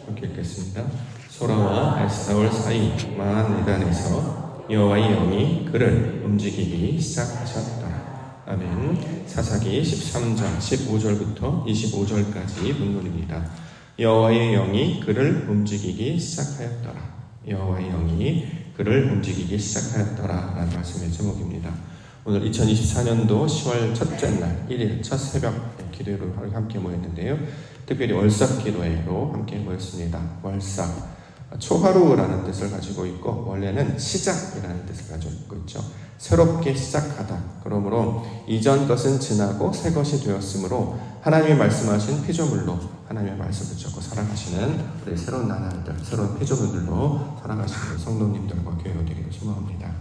함께 읽겠습니다. 소라와 에스타올 사이 마한에단에서 여호와의 영이 그를 움직이기 시작하셨더라. 아멘. 사사기 13장 15절부터 25절까지 본문입니다. 여호와의 영이 그를 움직이기 시작하였더라. 여호와의 영이 그를 움직이기 시작하였더라 라는 말씀의 제목입니다. 오늘 2024년도 10월 첫째 날 1일 첫 새벽 기도로 함께 모였는데요. 특별히 월삭 기도회로 함께 모였습니다. 월삭, 초하루라는 뜻을 가지고 있고 원래는 시작이라는 뜻을 가지고 있죠. 새롭게 시작하다. 그러므로 이전 것은 지나고 새 것이 되었으므로 하나님이 말씀하신 피조물로 하나님의 말씀을 붙잡고 살아가시는 우리 새로운 나날들, 새로운 피조물들로 살아가시는 성도님들과 교회가 되기를 소망합니다.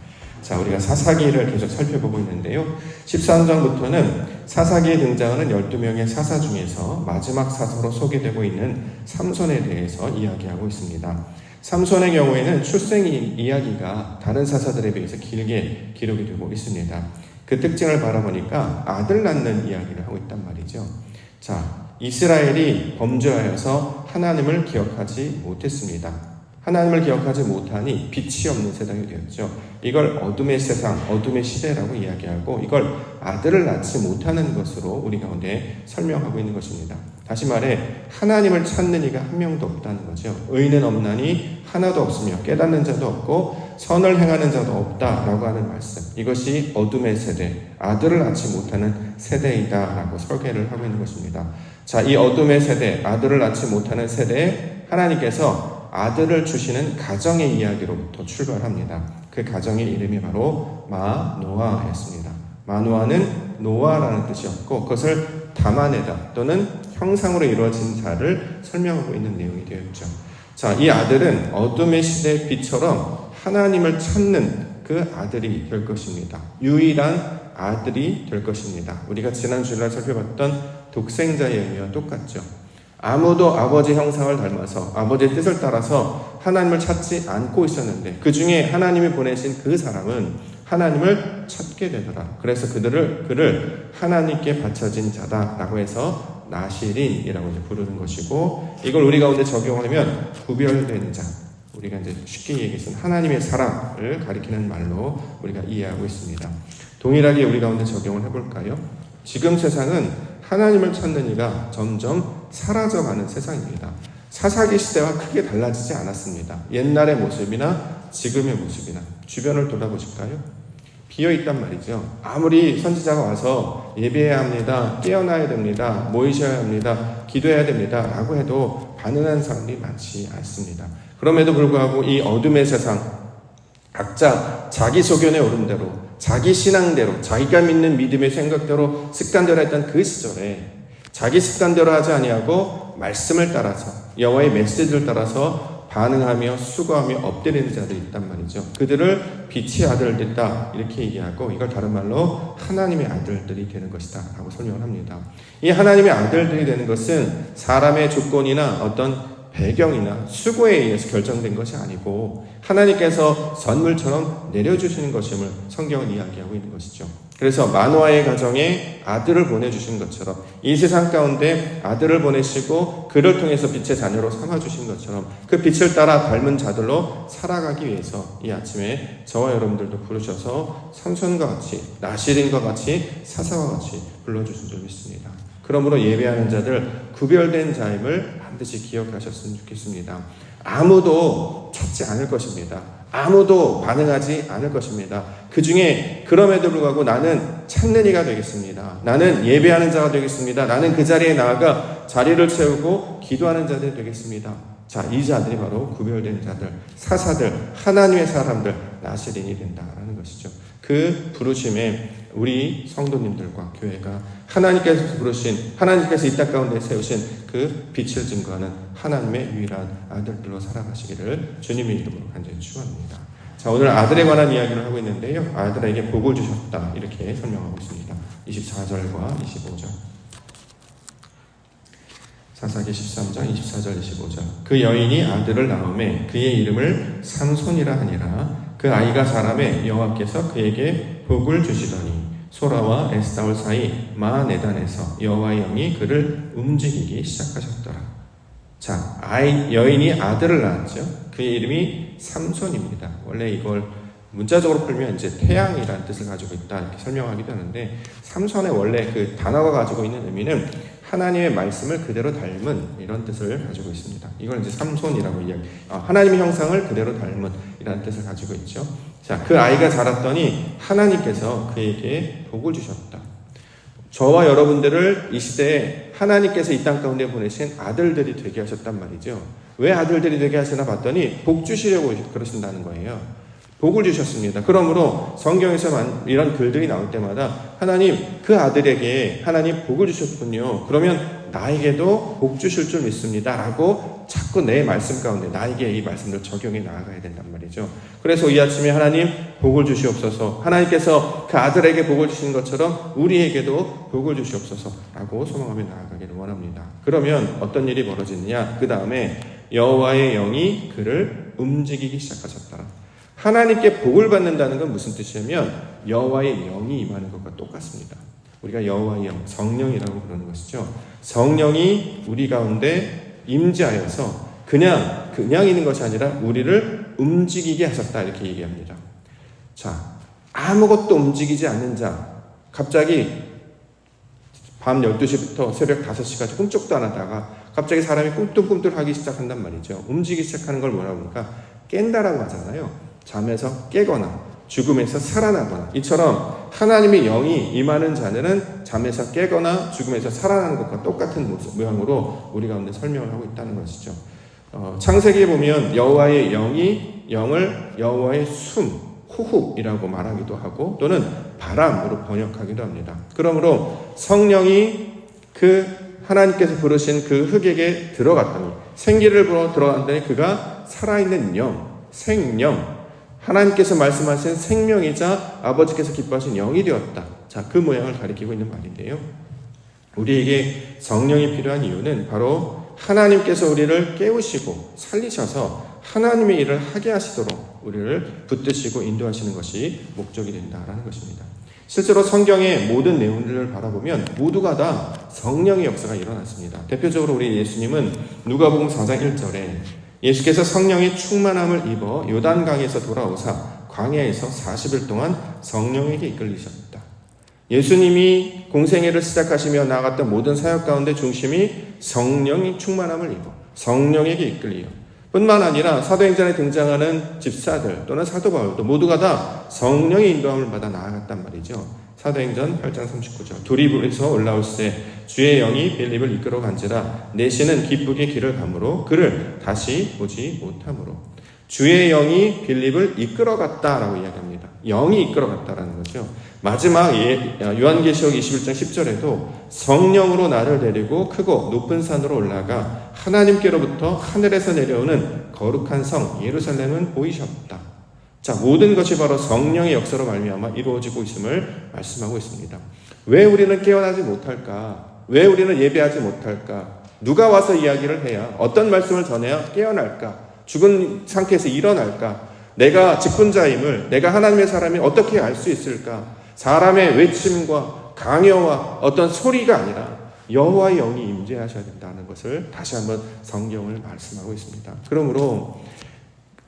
자, 우리가 사사기를 계속 살펴보고 있는데요. 13장부터는 사사기에 등장하는 12명의 사사 중에서 마지막 사사로 소개되고 있는 삼손에 대해서 이야기하고 있습니다. 삼손의 경우에는 출생 이야기가 다른 사사들에 비해서 길게 기록이 되고 있습니다. 그 특징을 바라보니까 아들 낳는 이야기를 하고 있단 말이죠. 자, 이스라엘이 범죄하여서 하나님을 기억하지 못했습니다. 하나님을 기억하지 못하니 빛이 없는 세상이 되었죠. 이걸 어둠의 세상, 어둠의 시대라고 이야기하고 이걸 아들을 낳지 못하는 것으로 우리 가운데 설명하고 있는 것입니다. 다시 말해 하나님을 찾는 이가 한 명도 없다는 거죠. 의인은 없나니 하나도 없으며 깨닫는 자도 없고 선을 행하는 자도 없다라고 하는 말씀. 이것이 어둠의 세대, 아들을 낳지 못하는 세대이다라고 설계를 하고 있는 것입니다. 자, 이 어둠의 세대, 아들을 낳지 못하는 세대에 하나님께서 아들을 주시는 가정의 이야기로부터 출발합니다. 그 가정의 이름이 바로 마노아였습니다. 마노아는 노아라는 뜻이었고 그것을 담아내다 또는 형상으로 이루어진 자를 설명하고 있는 내용이 되었죠. 자, 이 아들은 어둠의 시대의 빛처럼 하나님을 찾는 그 아들이 될 것입니다. 유일한 아들이 될 것입니다. 우리가 지난 주일날 살펴봤던 독생자의 의미와 똑같죠. 아무도 아버지 형상을 닮아서 아버지의 뜻을 따라서 하나님을 찾지 않고 있었는데 그 중에 하나님이 보내신 그 사람은 하나님을 찾게 되더라. 그래서 그를 하나님께 바쳐진 자다라고 해서 나시린이라고 이제 부르는 것이고 이걸 우리 가운데 적용하면 구별된 자. 우리가 이제 쉽게 얘기해서 하나님의 사람을 가리키는 말로 우리가 이해하고 있습니다. 동일하게 우리 가운데 적용을 해볼까요? 지금 세상은 하나님을 찾는 이가 점점 사라져가는 세상입니다. 사사기 시대와 크게 달라지지 않았습니다. 옛날의 모습이나 지금의 모습이나 주변을 돌아보실까요? 비어있단 말이죠. 아무리 선지자가 와서 예배해야 합니다. 깨어나야 됩니다. 모이셔야 합니다. 기도해야 됩니다. 라고 해도 반응하는 사람이 많지 않습니다. 그럼에도 불구하고 이 어둠의 세상, 각자 자기 소견에 오른 대로 자기 신앙대로 자기가 믿는 믿음의 생각대로 습관대로 했던 그 시절에 자기 습관대로 하지 아니하고 말씀을 따라서 여호와의 메시지를 따라서 반응하며 수고하며 엎드리는 자들이 있단 말이죠. 그들을 빛의 아들들이다 이렇게 얘기하고 이걸 다른 말로 하나님의 아들들이 되는 것이다 라고 설명을 합니다. 이 하나님의 아들들이 되는 것은 사람의 조건이나 어떤 배경이나 수고에 의해서 결정된 것이 아니고 하나님께서 선물처럼 내려주시는 것임을 성경은 이야기하고 있는 것이죠. 그래서 마노아의 가정에 아들을 보내주신 것처럼 이 세상 가운데 아들을 보내시고 그를 통해서 빛의 자녀로 삼아주신 것처럼 그 빛을 따라 닮은 자들로 살아가기 위해서 이 아침에 저와 여러분들도 부르셔서 삼손과 같이 나시린과 같이 사사와 같이 불러주신 줄 믿습니다. 그러므로 예배하는 자들 구별된 자임을 반드시 기억하셨으면 좋겠습니다. 아무도 찾지 않을 것입니다. 아무도 반응하지 않을 것입니다. 그 중에 그럼에도 불구하고 나는 찾는 이가 되겠습니다. 나는 예배하는 자가 되겠습니다. 나는 그 자리에 나아가 자리를 채우고 기도하는 자들이 되겠습니다. 자, 이 자들이 바로 구별된 자들, 사사들, 하나님의 사람들, 나시린이 된다라는 것이죠. 그 부르심에 우리 성도님들과 교회가 하나님께서 부르신, 하나님께서 이 땅 가운데 세우신 그 빛을 증거하는 하나님의 유일한 아들들로 살아가시기를 주님의 이름으로 간절히 축원합니다. 자, 오늘 아들에 관한 이야기를 하고 있는데요. 아들에게 복을 주셨다 이렇게 설명하고 있습니다. 24절과 25절. 사사기 13장 24절 25절. 그 여인이 아들을 낳음에 그의 이름을 삼손이라 하니라. 그 아이가 자라매 여호와께서 그에게 복을 주시더니 소라와 에스타올 사이 마하네단에서 여호와의 영이 그를 움직이기 시작하셨더라. 자, 여인이 아들을 낳았죠. 그의 이름이 삼손입니다. 원래 이걸 문자적으로 풀면 이제 태양이라는 뜻을 가지고 있다 이렇게 설명하기도 하는데, 삼손의 원래 그 단어가 가지고 있는 의미는 하나님의 말씀을 그대로 닮은 이런 뜻을 가지고 있습니다. 이걸 이제 삼손이라고 하나님의 형상을 그대로 닮은 이라는 뜻을 가지고 있죠. 자, 그 아이가 자랐더니 하나님께서 그에게 복을 주셨다. 저와 여러분들을 이 시대에 하나님께서 이 땅 가운데 보내신 아들들이 되게 하셨단 말이죠. 왜 아들들이 되게 하시나 봤더니 복 주시려고 그러신다는 거예요. 복을 주셨습니다. 그러므로 성경에서 이런 글들이 나올 때마다 하나님 그 아들에게 하나님 복을 주셨군요. 그러면 나에게도 복 주실 줄 믿습니다 라고 자꾸 내 말씀 가운데 나에게 이 말씀을 적용해 나아가야 된단 말이죠. 그래서 이 아침에 하나님 복을 주시옵소서, 하나님께서 그 아들에게 복을 주신 것처럼 우리에게도 복을 주시옵소서 라고 소망하며 나아가기를 원합니다. 그러면 어떤 일이 벌어지느냐, 그 다음에 여호와의 영이 그를 움직이기 시작하셨다. 하나님께 복을 받는다는 건 무슨 뜻이냐면 여호와의 영이 임하는 것과 똑같습니다. 우리가 여호와의 영, 성령이라고 부르는 것이죠. 성령이 우리 가운데 임재하여서 그냥 있는 것이 아니라 우리를 움직이게 하셨다 이렇게 얘기합니다. 자, 아무것도 움직이지 않는 자, 갑자기 밤 12시부터 새벽 5시까지 꿈쩍도 안 하다가 갑자기 사람이 꿈틀꿈틀하기 시작한단 말이죠. 움직이기 시작하는 걸 뭐라고 합니까? 깬다라고 하잖아요. 잠에서 깨거나 죽음에서 살아나거나, 이처럼 하나님의 영이 임하는 자들은 잠에서 깨거나 죽음에서 살아나는 것과 똑같은 모양으로 우리 가운데 설명을 하고 있다는 것이죠. 창세기에 보면 여호와의 영을 여호와의 숨, 호흡이라고 말하기도 하고 또는 바람으로 번역하기도 합니다. 그러므로 성령이 그 하나님께서 부르신 그 흙에게 들어갔더니, 생기를 불어 들어갔더니 그가 살아있는 영, 생령, 하나님께서 말씀하신 생명이자 아버지께서 기뻐하신 영이 되었다. 자, 그 모양을 가리키고 있는 말인데요. 우리에게 성령이 필요한 이유는 바로 하나님께서 우리를 깨우시고 살리셔서 하나님의 일을 하게 하시도록 우리를 붙드시고 인도하시는 것이 목적이 된다라는 것입니다. 실제로 성경의 모든 내용들을 바라보면 모두가 다 성령의 역사가 일어났습니다. 대표적으로 우리 예수님은 누가복음 4장 1절에 예수께서 성령의 충만함을 입어 요단강에서 돌아오사 광야에서 40일 동안 성령에게 이끌리셨다. 예수님이 공생애를 시작하시며 나아갔던 모든 사역 가운데 중심이 성령의 충만함을 입어 성령에게 이끌리요. 뿐만 아니라 사도행전에 등장하는 집사들 또는 사도 바울도 모두가 다 성령의 인도함을 받아 나아갔단 말이죠. 사도행전 8장 39절 두리에서 올라올세 주의 영이 빌립을 이끌어 간지라 내시는 기쁘게 길을 가므로 그를 다시 보지 못하므로. 주의 영이 빌립을 이끌어 갔다라고 이야기합니다. 영이 이끌어 갔다라는 거죠. 마지막 요한계시록 21장 10절에도 성령으로 나를 데리고 크고 높은 산으로 올라가 하나님께로부터 하늘에서 내려오는 거룩한 성 예루살렘은 보이셨다. 자, 모든 것이 바로 성령의 역사로 말미암아 이루어지고 있음을 말씀하고 있습니다. 왜 우리는 깨어나지 못할까? 왜 우리는 예배하지 못할까? 누가 와서 이야기를 해야, 어떤 말씀을 전해야 깨어날까? 죽은 상태에서 일어날까? 내가 직분자임을, 내가 하나님의 사람이 어떻게 알 수 있을까? 사람의 외침과 강요와 어떤 소리가 아니라 여호와의 영이 임재하셔야 된다는 것을 다시 한번 성경을 말씀하고 있습니다. 그러므로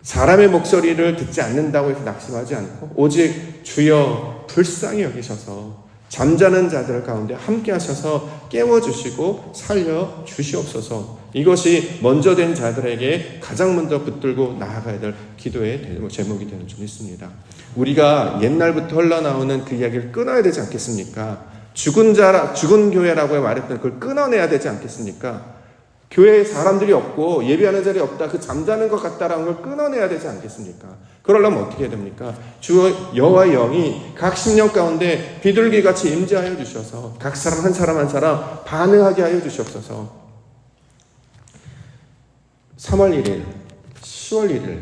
사람의 목소리를 듣지 않는다고 해서 낙심하지 않고 오직 주여 불쌍히 여기셔서 잠자는 자들 가운데 함께 하셔서 깨워주시고 살려주시옵소서. 이것이 먼저 된 자들에게 가장 먼저 붙들고 나아가야 될 기도의 제목이 되는 줄 믿습니다. 우리가 옛날부터 흘러나오는 그 이야기를 끊어야 되지 않겠습니까? 죽은 교회라고 말했던 그걸 끊어내야 되지 않겠습니까? 교회에 사람들이 없고 예배하는 자리 없다, 그 잠자는 것 같다라는 걸 끊어내야 되지 않겠습니까? 그러려면 어떻게 해야 됩니까? 주 여호와의 영이 각 심령 가운데 비둘기같이 임재하여 주셔서 각 사람 한 사람 한 사람 반응하게 하여 주시옵소서. 3월 1일, 10월 1일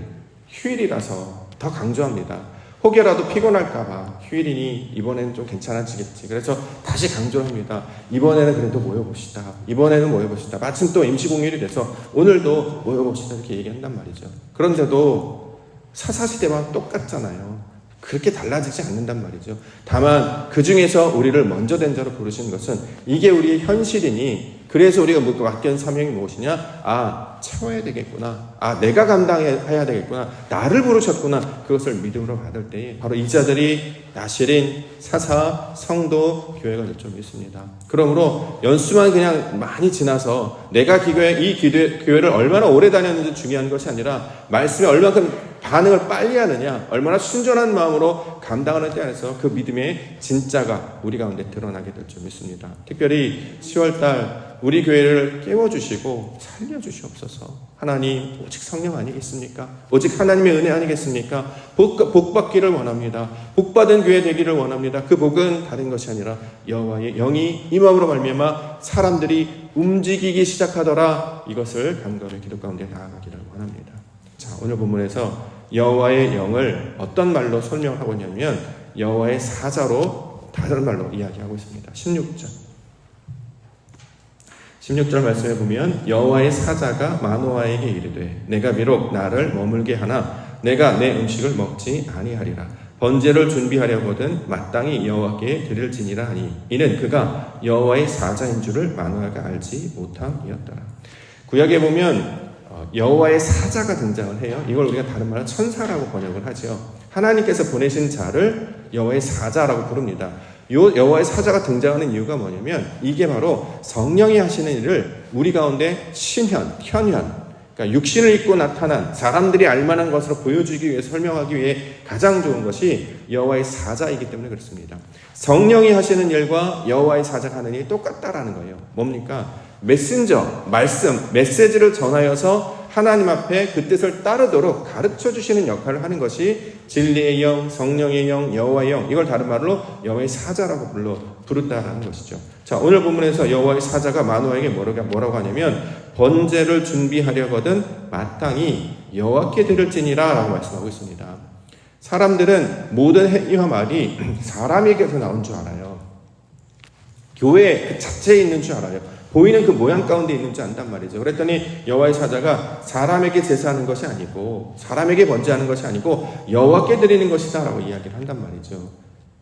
휴일이라서 더 강조합니다. 혹여라도 피곤할까봐 휴일이니 이번에는 좀 괜찮아지겠지. 그래서 다시 강조합니다. 이번에는 그래도 모여봅시다. 이번에는 모여봅시다. 마침 또 임시공휴일이 돼서 오늘도 모여봅시다 이렇게 얘기한단 말이죠. 그런데도 사사시대와 똑같잖아요. 그렇게 달라지지 않는단 말이죠. 다만 그 중에서 우리를 먼저 된 자로 부르신 것은 이게 우리의 현실이니 그래서 우리가 맡겨진 사명이 무엇이냐? 채워야 되겠구나. 내가 감당해야 되겠구나. 나를 부르셨구나. 그것을 믿음으로 받을 때에 바로 이 자들이 나시린, 사사, 성도, 교회가 될 줄 믿습니다. 그러므로 연수만 그냥 많이 지나서 내가 이 교회를 얼마나 오래 다녔는지 중요한 것이 아니라 말씀에 얼마큼 반응을 빨리 하느냐, 얼마나 순전한 마음으로 감당하는 때 안에서 그 믿음의 진짜가 우리 가운데 드러나게 될 줄 믿습니다. 특별히 10월달 우리 교회를 깨워주시고 살려주시옵소서. 하나님 오직 성령 아니겠습니까? 오직 하나님의 은혜 아니겠습니까? 복 받기를 원합니다. 복 받은 교회 되기를 원합니다. 그 복은 다른 것이 아니라 여호와의 영이 임함으로 말미암아 사람들이 움직이기 시작하더라. 이것을 간절히 기도 가운데 나아가기를 원합니다. 자, 오늘 본문에서 여호와의 영을 어떤 말로 설명하고 있냐면 여호와의 사자로 다른 말로 이야기하고 있습니다. 16절 말씀에 보면 여호와의 사자가 마노아에게 이르되 내가 비록 나를 머물게 하나 내가 내 음식을 먹지 아니하리라. 번제를 준비하려거든 마땅히 여호와께 드릴지니라 하니 이는 그가 여호와의 사자인 줄을 마노아가 알지 못함이었더라. 구약에 보면 여호와의 사자가 등장을 해요. 이걸 우리가 다른 말로 천사라고 번역을 하죠. 하나님께서 보내신 자를 여호와의 사자라고 부릅니다. 여호와의 사자가 등장하는 이유가 뭐냐면 이게 바로 성령이 하시는 일을 우리 가운데 현현, 그러니까 육신을 입고 나타난 사람들이 알만한 것으로 보여주기 위해 설명하기 위해 가장 좋은 것이 여호와의 사자이기 때문에 그렇습니다. 성령이 하시는 일과 여호와의 사자가 하는 일이 똑같다라는 거예요. 뭡니까? 메신저, 메시지를 전하여서 하나님 앞에 그 뜻을 따르도록 가르쳐 주시는 역할을 하는 것이 진리의 영, 성령의 영, 여호와의 영, 이걸 다른 말로 여호와의 사자라고 부른다라는 것이죠. 자, 오늘 본문에서 여호와의 사자가 마노아에게 뭐라고 하냐면 번제를 준비하려거든 마땅히 여호와께 드릴지니라 라고 말씀하고 있습니다. 사람들은 모든 행위와 말이 사람에게서 나온 줄 알아요. 교회 그 자체에 있는 줄 알아요. 보이는 그 모양 가운데 있는 줄 안단 말이죠. 그랬더니 여호와의 사자가 사람에게 제사하는 것이 아니고 사람에게 번제하는 것이 아니고 여호와께 드리는 것이다 라고 이야기를 한단 말이죠.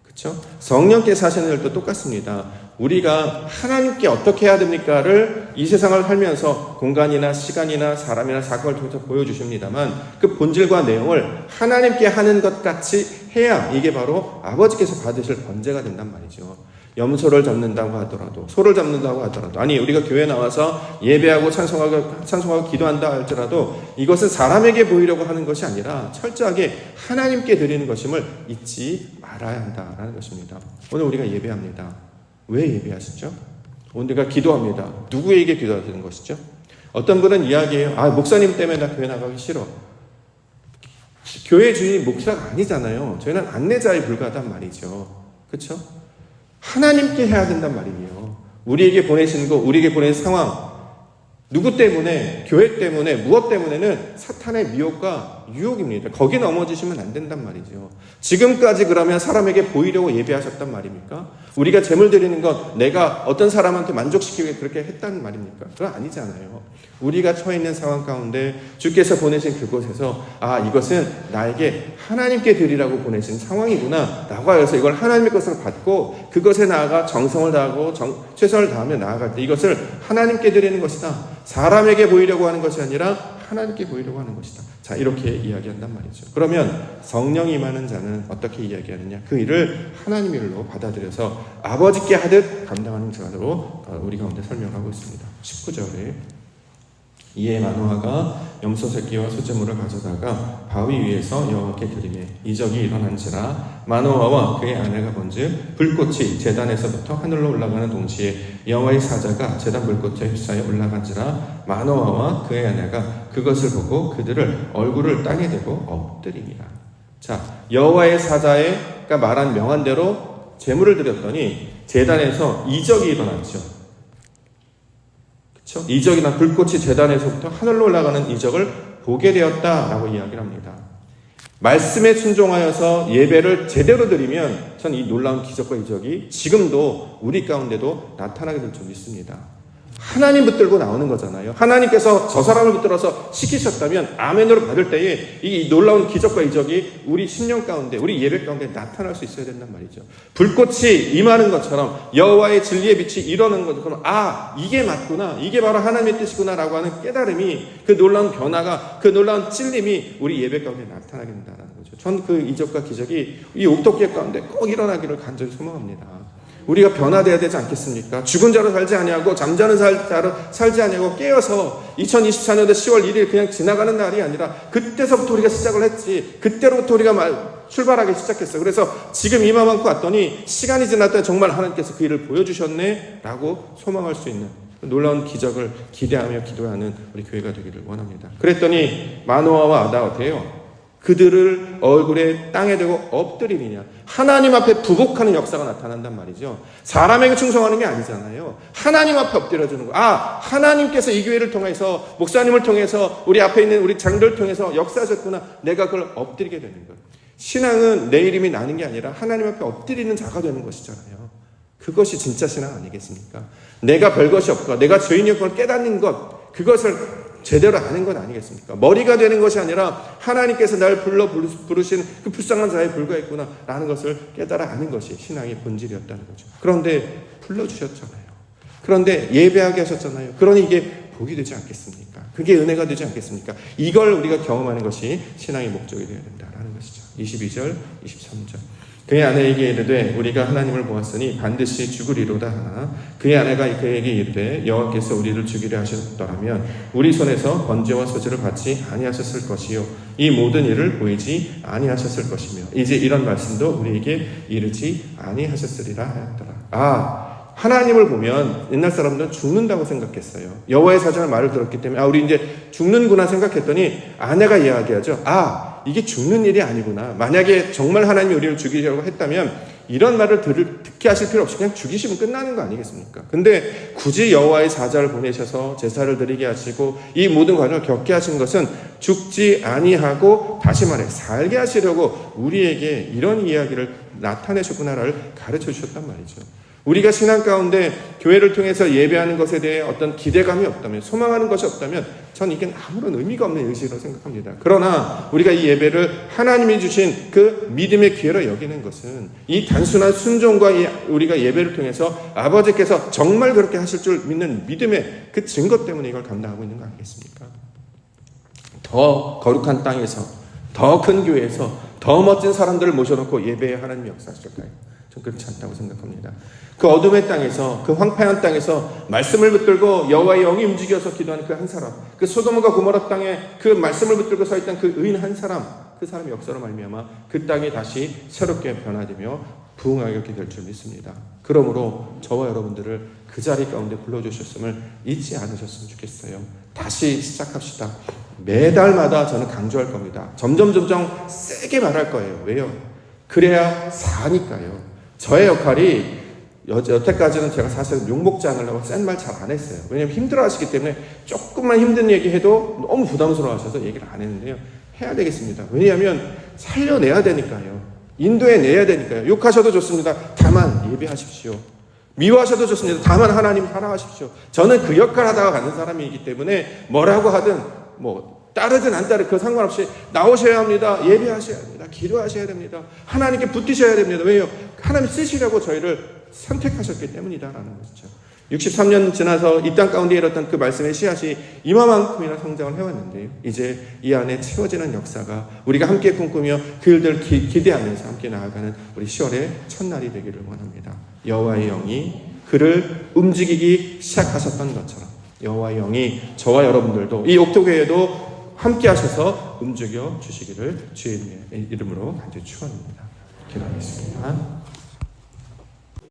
그렇죠? 성령께서 하시는 일도 똑같습니다. 우리가 하나님께 어떻게 해야 됩니까를 이 세상을 살면서 공간이나 시간이나 사람이나 사건을 통해서 보여주십니다만 그 본질과 내용을 하나님께 하는 것 같이 해야 이게 바로 아버지께서 받으실 번제가 된단 말이죠. 염소를 잡는다고 하더라도, 소를 잡는다고 하더라도, 아니 우리가 교회 나와서 예배하고 찬송하고 기도한다 할지라도 이것은 사람에게 보이려고 하는 것이 아니라 철저하게 하나님께 드리는 것임을 잊지 말아야 한다라는 것입니다. 오늘 우리가 예배합니다. 왜 예배하시죠? 우리가 기도합니다. 누구에게 기도하시는 것이죠? 어떤 분은 이야기해요. 목사님 때문에 나 교회 나가기 싫어. 교회 주인이 목사가 아니잖아요. 저희는 안내자에 불과하단 말이죠. 그렇죠? 하나님께 해야 된단 말이에요. 우리에게 보내신 거, 우리에게 보낸 상황, 누구 때문에, 교회 때문에, 무엇 때문에는 사탄의 미혹과 유혹입니다. 거기 넘어지시면 안 된단 말이죠. 지금까지 그러면 사람에게 보이려고 예배하셨단 말입니까? 우리가 제물 드리는 것, 내가 어떤 사람한테 만족시키기 위해 그렇게 했단 말입니까? 그건 아니잖아요. 우리가 처해 있는 상황 가운데 주께서 보내신 그곳에서 이것은 나에게 하나님께 드리라고 보내신 상황이구나 라고 하여서 이걸 하나님의 것으로 받고 그것에 나아가 정성을 다하고 최선을 다하며 나아갈 때 이것을 하나님께 드리는 것이다. 사람에게 보이려고 하는 것이 아니라 하나님께 보이려고 하는 것이다. 자, 이렇게 이야기한단 말이죠. 그러면 성령이 임하는 자는 어떻게 이야기하느냐? 그 일을 하나님 일로 받아들여서 아버지께 하듯 감당하는 자로 우리 가운데 설명하고 있습니다. 19절에 이에 마노아가 염소 새끼와 수제물을 가져다가 바위 위에서 여호와께 드리매 이적이 일어난지라 마노아와 그의 아내가 본즉 불꽃이 제단에서부터 하늘로 올라가는 동시에 여호와의 사자가 제단 불꽃에 휩싸여 올라간지라 마노아와 그의 아내가 그것을 보고 그들을 얼굴을 땅에 대고 엎드리니라. 자, 여호와의 사자가 말한 명한대로 제물을 드렸더니 제단에서 이적이 일어났죠. 이적이나 불꽃이 제단에서부터 하늘로 올라가는 이적을 보게 되었다라고 이야기를 합니다. 말씀에 순종하여서 예배를 제대로 드리면 전 이 놀라운 기적과 이적이 지금도 우리 가운데도 나타나게 될 줄 믿습니다. 하나님 붙들고 나오는 거잖아요. 하나님께서 저 사람을 붙들어서 시키셨다면 아멘으로 받을 때에 이 놀라운 기적과 이적이 우리 심령 가운데, 우리 예배 가운데 나타날 수 있어야 된단 말이죠. 불꽃이 임하는 것처럼 여호와의 진리의 빛이 일어나는 것처럼 이게 맞구나, 이게 바로 하나님의 뜻이구나 라고 하는 깨달음이, 그 놀라운 변화가, 그 놀라운 찔림이 우리 예배 가운데 나타나게 된다는 거죠. 전 그 이적과 기적이 이 옥토계 가운데 꼭 일어나기를 간절히 소망합니다. 우리가 변화되어야 되지 않겠습니까? 죽은 자로 살지 아니하고 잠자는 자로 살지 아니하고 깨어서 2024년도 10월 1일 그냥 지나가는 날이 아니라 그때서부터 우리가 시작을 했지, 그때로부터 우리가 출발하기 시작했어요. 그래서 지금 이맘만큼 왔더니 시간이 지났더니 정말 하나님께서 그 일을 보여주셨네 라고 소망할 수 있는 놀라운 기적을 기대하며 기도하는 우리 교회가 되기를 원합니다. 그랬더니 마노아와 아다어테요, 그들을 얼굴에 땅에 대고 엎드리느냐, 하나님 앞에 부복하는 역사가 나타난단 말이죠. 사람에게 충성하는 게 아니잖아요. 하나님 앞에 엎드려주는 거. 하나님께서 이 교회를 통해서, 목사님을 통해서, 우리 앞에 있는 우리 장들을 통해서 역사하셨구나, 내가 그걸 엎드리게 되는 거예요. 신앙은 내 이름이 나는 게 아니라 하나님 앞에 엎드리는 자가 되는 것이잖아요. 그것이 진짜 신앙 아니겠습니까? 내가 별것이 없고 내가 죄인이었고 깨닫는 것, 그것을 제대로 아는 건 아니겠습니까? 머리가 되는 것이 아니라 하나님께서 나를 부르신 그 불쌍한 자에 불과했구나 라는 것을 깨달아 아는 것이 신앙의 본질이었다는 거죠. 그런데 불러주셨잖아요. 그런데 예배하게 하셨잖아요. 그러니 이게 복이 되지 않겠습니까? 그게 은혜가 되지 않겠습니까? 이걸 우리가 경험하는 것이 신앙의 목적이 되어야 된다라는 것이죠. 22절, 23절. 그의 아내에게 이르되 우리가 하나님을 보았으니 반드시 죽으리로다 하나 그의 아내가 그에게 이르되 여호와께서 우리를 죽이려 하셨더라면 우리 손에서 번제와 소제를 받지 아니하셨을 것이요 이 모든 일을 보이지 아니하셨을 것이며 이제 이런 말씀도 우리에게 이르지 아니하셨으리라 하였더라. 하나님을 보면 옛날 사람들은 죽는다고 생각했어요. 여호와의 사자의 말을 들었기 때문에 우리 이제 죽는구나 생각했더니 아내가 이야기하죠. 이게 죽는 일이 아니구나. 만약에 정말 하나님이 우리를 죽이려고 했다면 이런 말을 듣게 하실 필요 없이 그냥 죽이시면 끝나는 거 아니겠습니까? 근데 굳이 여호와의 사자를 보내셔서 제사를 드리게 하시고 이 모든 과정을 겪게 하신 것은 죽지 아니하고, 다시 말해 살게 하시려고 우리에게 이런 이야기를 나타내셨구나를 가르쳐 주셨단 말이죠. 우리가 신앙 가운데 교회를 통해서 예배하는 것에 대해 어떤 기대감이 없다면, 소망하는 것이 없다면 전 이게 아무런 의미가 없는 의식으로 생각합니다. 그러나 우리가 이 예배를 하나님이 주신 그 믿음의 기회로 여기는 것은 이 단순한 순종과 우리가 예배를 통해서 아버지께서 정말 그렇게 하실 줄 믿는 믿음의 그 증거 때문에 이걸 감당하고 있는 거 아니겠습니까? 더 거룩한 땅에서, 더 큰 교회에서, 더 멋진 사람들을 모셔놓고 예배에 하나님이 역사하실까요? 전 그렇지 않다고 생각합니다. 그 어둠의 땅에서, 그 황폐한 땅에서 말씀을 붙들고 여호와의 영이 움직여서 기도하는 그 한 사람, 그 소돔과 고모라 땅에 그 말씀을 붙들고 서 있던 그 의인 한 사람, 그 사람의 역사로 말미암아 그 땅이 다시 새롭게 변화되며 부흥하게 될 줄 믿습니다. 그러므로 저와 여러분들을 그 자리 가운데 불러주셨음을 잊지 않으셨으면 좋겠어요. 다시 시작합시다. 매달마다 저는 강조할 겁니다. 점점 세게 말할 거예요. 왜요? 그래야 사니까요. 저의 역할이 여태까지는 제가 사실 욕먹지 않으려고 센 말 잘 안 했어요. 왜냐하면 힘들어 하시기 때문에 조금만 힘든 얘기 해도 너무 부담스러워 하셔서 얘기를 안 했는데요. 해야 되겠습니다. 왜냐하면 살려내야 되니까요. 인도해내야 되니까요. 욕하셔도 좋습니다. 다만 예배하십시오. 미워하셔도 좋습니다. 다만 하나님 사랑하십시오. 저는 그 역할 하다가 가는 사람이기 때문에 뭐라고 하든 따르든 안 따르든 그 상관없이 나오셔야 합니다. 예배하셔야 합니다. 기도하셔야 됩니다. 하나님께 붙으셔야 됩니다. 왜요? 하나님 쓰시려고 저희를 선택하셨기 때문이다라는 것이죠. 63년 지나서 이 땅 가운데 일었던 그 말씀의 씨앗이 이만큼이나 성장을 해왔는데요. 이제 이 안에 채워지는 역사가 우리가 함께 꿈꾸며 그 일들을 기대하면서 함께 나아가는 우리 10월의 첫날이 되기를 원합니다. 여호와의 영이 그를 움직이기 시작하셨던 것처럼 여호와의 영이 저와 여러분들도 이 옥토교회도 함께 하셔서 움직여 주시기를 주의 이름으로 간절히 축원합니다. 기도하겠습니다.